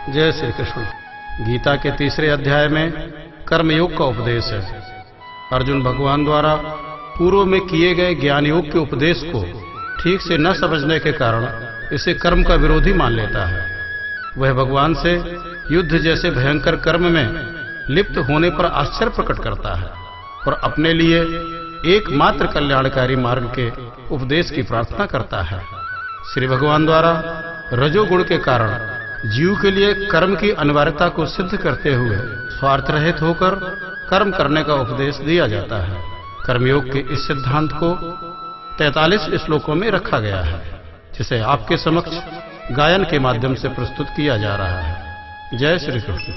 जय श्री कृष्ण। गीता के तीसरे अध्याय में कर्मयोग का उपदेश है। अर्जुन भगवान द्वारा पूर्व में किए गए ज्ञान योग के उपदेश को ठीक से न समझने के कारण इसे कर्म का विरोधी मान लेता है। वह भगवान से युद्ध जैसे भयंकर कर्म में लिप्त होने पर आश्चर्य प्रकट करता है और अपने लिए एकमात्र कल्याणकारी मार्ग के उपदेश की प्रार्थना करता है। श्री भगवान द्वारा रजोगुण के कारण जीव के लिए कर्म की अनिवार्यता को सिद्ध करते हुए स्वार्थ रहित होकर कर्म करने का उपदेश दिया जाता है। कर्मयोग के इस सिद्धांत को 43 श्लोकों में रखा गया है, जिसे आपके समक्ष गायन के माध्यम से प्रस्तुत किया जा रहा है। जय श्री कृष्ण।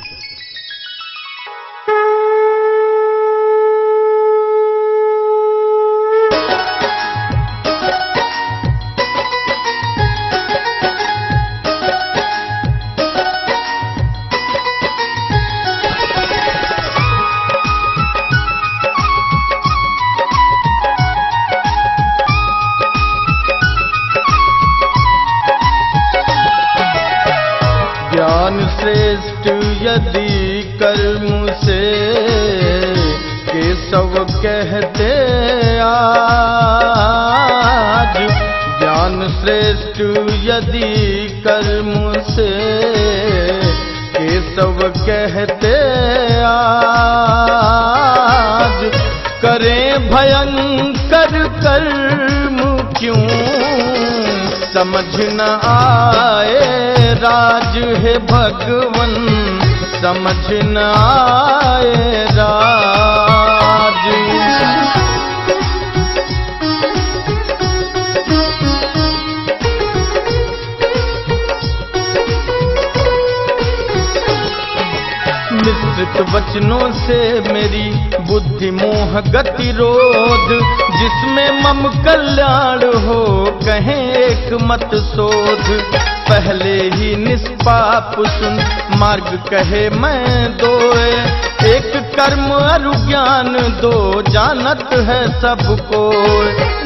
ज्ञान श्रेष्ठ यदि कर्म से केशव कहते आज। ज्ञान श्रेष्ठ यदि कर्म से केशव कहते आज। करें भयंकर कर्म क्यों समझ न आए राज है भगवन, समझ न आए राज। मिश्रित वचनों से मेरी बुद्धि मोह गतिरोध, जिसमें मम कल्याण हो कहें एक मत शोध। पहले ही निष्पाप सुन मार्ग कहे मैं दोए, एक कर्म अरु ज्ञान दो जानत है सबको।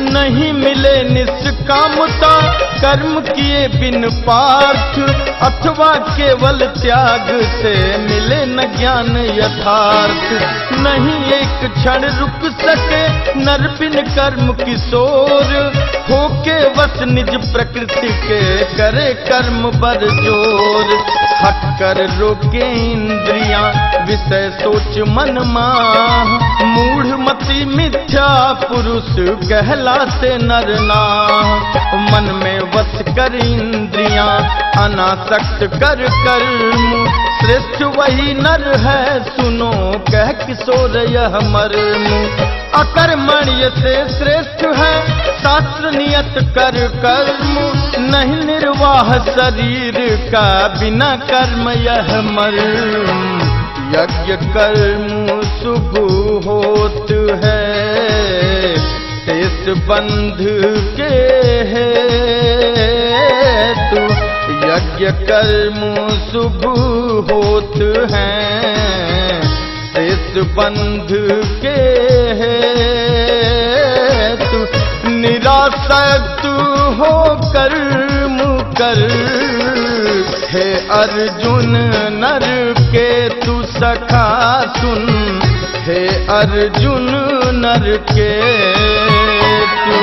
नहीं मिले निष्कामता कर्म किए बिन पार्थ, अथवा केवल त्याग से मिले न ज्ञान यथार्थ। नहीं एक क्षण रुक सके नर बिन कर्म किशोर, होके वश निज प्रकृति के करे कर्म बर जोर। हट कर रोके इंद्रियां विषय सोच मन माह, मूढ़ मति मिथ्या पुरुष कहलाते नर नाह। मन में वश कर इंद्रियां अनासक्त कर कर्म, श्रेष्ठ वही नर है सुनो कह किशोर यह मर्म। अकर्मण्य से श्रेष्ठ है शास्त्र नियत कर कर्म, नहीं निर्वाह शरीर का बिना कर्म यह मर्म। यज्ञ कर्म शुभ होत है शेष बंध के हेतु। यज्ञ कर्म शुभ होत हैं शेष बंध के हेतु। निरासक्त हो कर्म कर हे अर्जुन नर के तू सखा सुन, हे अर्जुन नर के तू।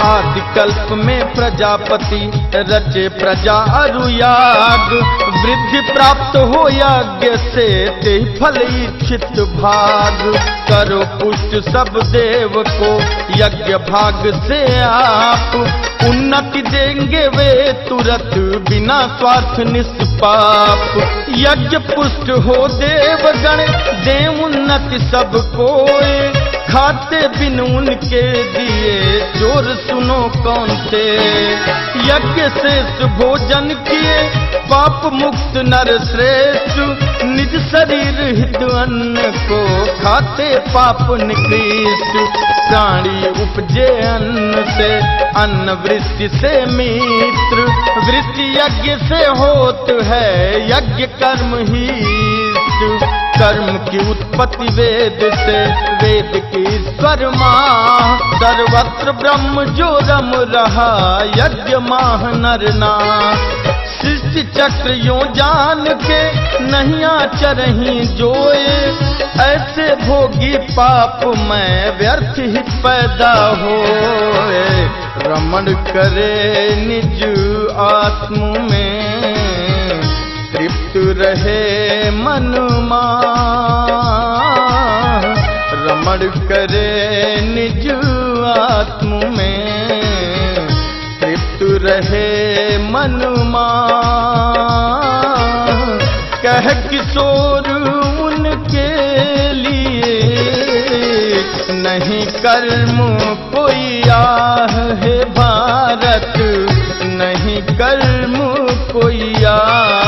आदि कल्प में प्रजापति रचे प्रजा अरु याग, वृद्धि प्राप्त हो यज्ञ से ते फल इच्छित भाग। करो पुष्ट सब देव को यज्ञ भाग से आप, उन्नति देंगे वे तुरंत बिना स्वार्थ निष्पाप। यज्ञ पुष्ट हो देवगण दे उन्नति सब कोय, खाते बिन उनके दिए चोर सुनो कौन से। यज्ञ शेष भोजन किए पाप मुक्त नर श्रेष्ठ, निज शरीर हित अन्न को खाते पाप निकृष्ट। प्राणी उपजे अन्न से अन्न वृत्ति से मित्र, वृत्ति यज्ञ से होत है यज्ञ कर्म ही। कर्म की उत्पत्ति वेद से, वेद की ईश्वर माँ, सर्वत्र ब्रह्म जो रम रहा, यज्ञ माह नर ना। सृष्टि चक्र यूं जान के नहीं आचरही जोए, ऐसे भोगी पाप में व्यर्थ ही पैदा होए। रमण करे निज आत्म में, तृप्त रहे मन माह। रमण करे निज आत्म में, तृप्त रहे मन माह। कह किशोर उनके लिए नहीं कर्म कोई आह है भारत, नहीं कर्म कोई आह।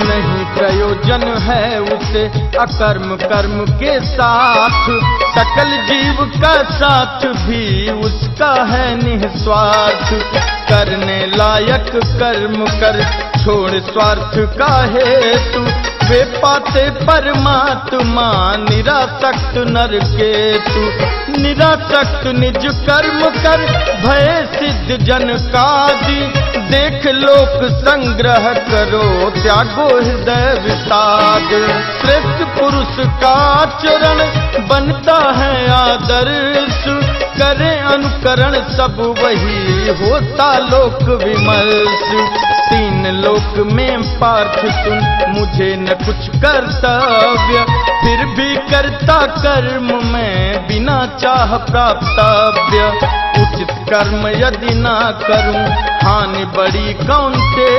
नहीं प्रयोजन है उसे अकर्म कर्म के साथ, सकल जीव का साथ भी उसका है निस्वार्थ। करने लायक कर्म कर, छोड़ स्वार्थ का हेतु, वे पाते परमात्मा निरासक्त नर केतु। निरासक्त निज कर्म कर, भय सिद्ध जन कादि, देख लोक संग्रह करो, त्यागो हृदय विषाद। श्रेष्ठ पुरुष का चरण बनता है आदर्श, करे अनुकरण सब वही होता लोक विमर्श। तीन लोक में पार्थ सुन, मुझे न कुछ कर्तव्य, फिर भी करता कर्म में बिना चाह प्राप्तव्य। उचित कर्म यदि ना करूं, हानि बड़ी कौनते,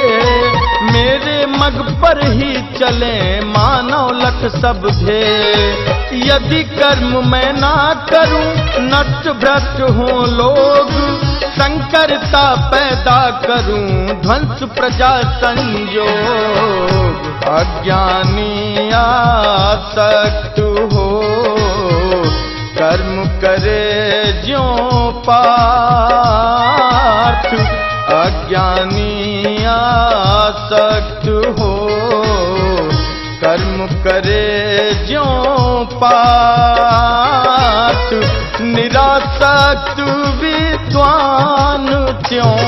मेरे मग पर ही चले मानव लख सब भे। यदि कर्म मैं ना करूं, नष्ट भ्रष्ट हो लोग, संकरता पैदा करूं, ध्वंस प्रजा संयोग। अज्ञानी आसक्त हो, कर्म करे ज्यों पार्थ। अज्ञानी आसक्त हो, कर्म करे ज्यों पार्थ। निरासक्त विद्वान त्यों,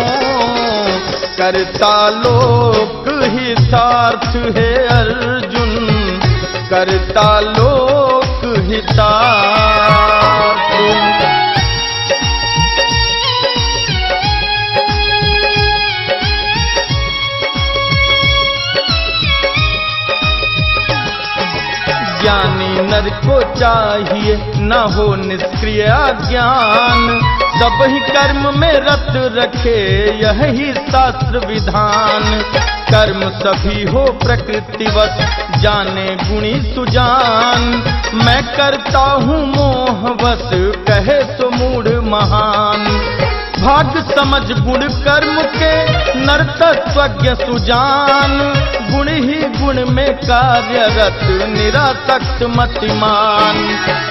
करता लोक हितार्थ है अर्जुन, करता लोक हितार्थ। ज्ञानी नर को चाहिए न हो निष्क्रिय ज्ञान, सब ही कर्म में रत रखे यही शास्त्र विधान। कर्म सभी हो प्रकृतिवश, जाने गुणी सुजान, मैं करता हूँ मोहवश, कहे तो मूढ़ महान। भाग समझ गुण कर्म के, नर तत्वज्ञ सुजान, गुण ही गुण में कार्यरत, निरासक्त मतिमान।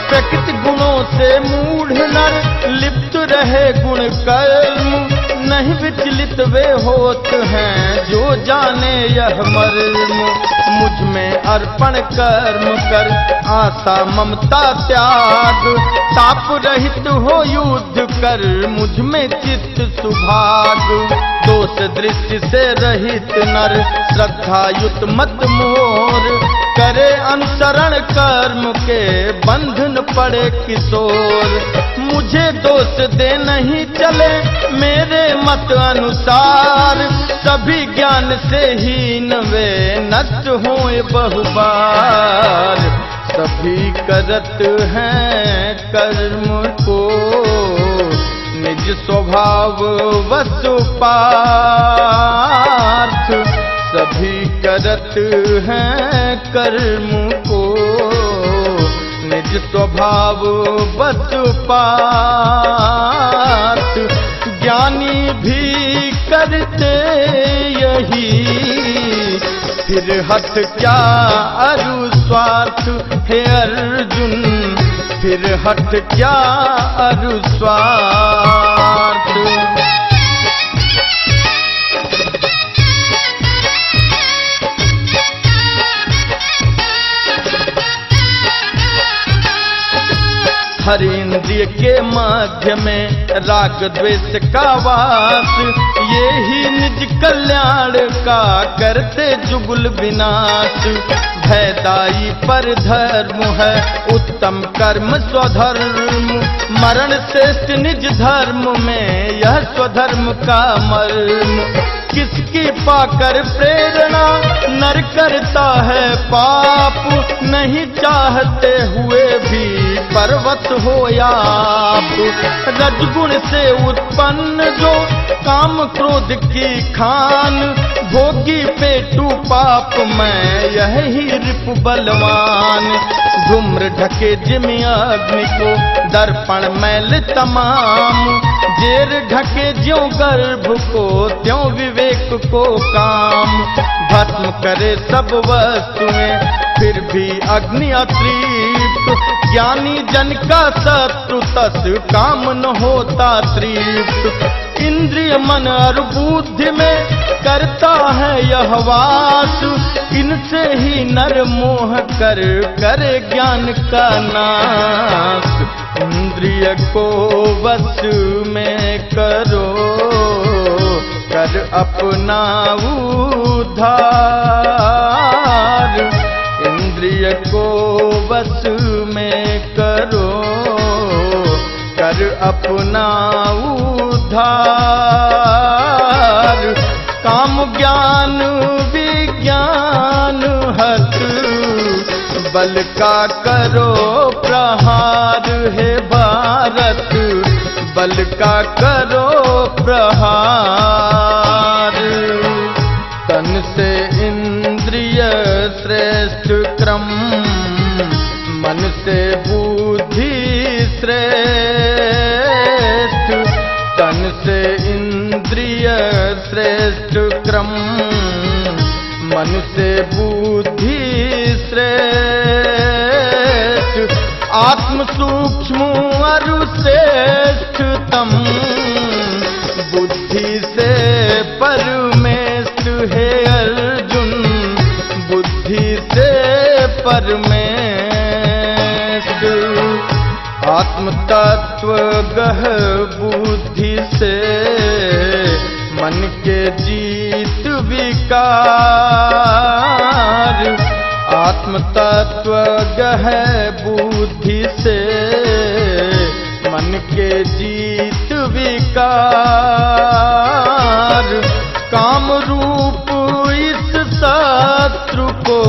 प्रकृति गुणों से मूढ़ नर, लिप्त रहे गुण कर्म, नहीं विचलित वे होत हैं, जो जाने यह मर्म। मुझ में अर्पण कर्म कर, आशा ममता त्याग, ताप रहित हो युद्ध कर, मुझ में चित्त सुभाग। दोष दृष्टि से रहित नर, श्रद्धा युत मत मोर, करे अनुसरण कर्म के, बंधन पड़े किशोर। मुझे दोष दे नहीं चले मेरे मत अनुसार, सभी ज्ञान से हीन वे नष्ट होए बहुबार। सभी करत हैं कर्म को, निज स्वभाव वश पार्थ। सभी करत हैं कर्म को, निज स्वभाव वश पार्थ। ज्ञानी भी करते यही, फिर हथ क्या अरु स्वार्थ है अर्जुन, फिर हट क्या अनुस्वार्थ। हर इंद्रिय के मध्य में राग द्वेष का वास, ये ही निज कल्याण का करते जुगुल विनाश। भयदायी पर धर्म है उत्तम कर्म स्वधर्म, मरण श्रेष्ठ निज धर्म में यह स्वधर्म का मर्म। किसकी पाकर प्रेरणा नर करता है पाप, नहीं चाहते हुए भी पर्वत हो आप। रजगुण से उत्पन्न जो काम क्रोध की खान, भोगी पेटू पाप में यही रिपु बलवान। धूम्र ढके जिमि अग्नि को दर्पण मैल तमाम, जेर ढके ज्यों गर्भ को त्यों विवेक को काम। भस्म करे सब वस्तुएं फिर भी अग्नि अतृप्त, ज्ञानी जन का शत्रु तस काम न होता तृप्त। इंद्रिय मन और बुद्धि में करता है यह वास, इनसे ही नर मोह कर करे ज्ञान का नाश। इंद्रिय को वश में करो कर अपना उद्धार। इंद्रिय को वश में करो कर अपना उद्धार। काम ज्ञान विज्ञान हत, बल का करो प्रहार हे भारत, बल का करो प्रहार। तन से इंद्रिय श्रेष्ठ क्रम, मन से बुद्धि श्रेष्ठ। तन से इंद्रिय श्रेष्ठ क्रम, मन से बुद्धि श्रेष्ठ। आत्म सूक्ष्म अरु श्रेष्ठतम, बुद्धि से परमेष्ठ हे अर्जुन, बुद्धि से परमेष्ठ। आत्म तत्व गह बुद्धि से, मन के जीत विकार। आत्म तत्व गह बुद्धि से, मन के जीत विकार। काम रूप इस शत्रु को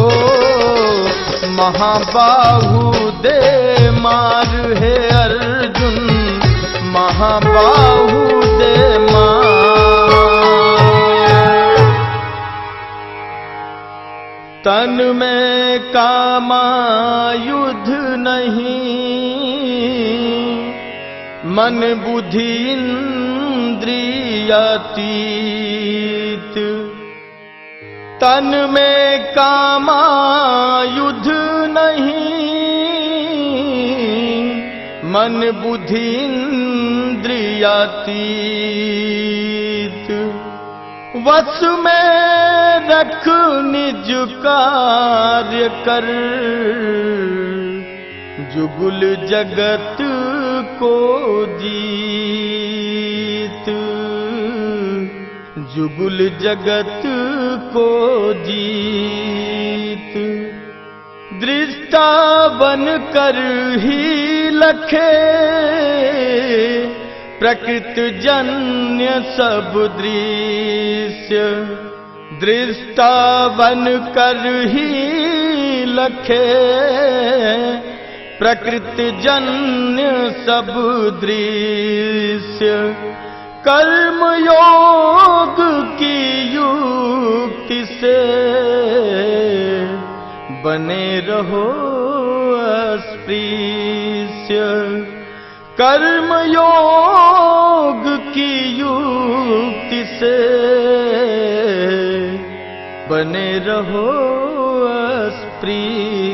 महाबाहु दे मार हे अर्जुन, महाबाहु दे मार। तन में कामायुध नहीं, मन बुद्धि इंद्रियातीत। तन में कामायुध नहीं, मन बुद्धि इंद्रियातीत। वश में रख निज कार्य कर, जुगुल जगत को जीत। जुगुल जगत को जीत। दृष्टा बन कर ही लखे, प्रकृत जन्य सब दृश्य। दृष्टा बन कर ही लखे, प्रकृत जन्य सब दृश्य। कर्म योग की युक्ति से, बने रहो अस्पृश्य। कर्म योग की युक्ति से, बने रहो अस्पृश्य।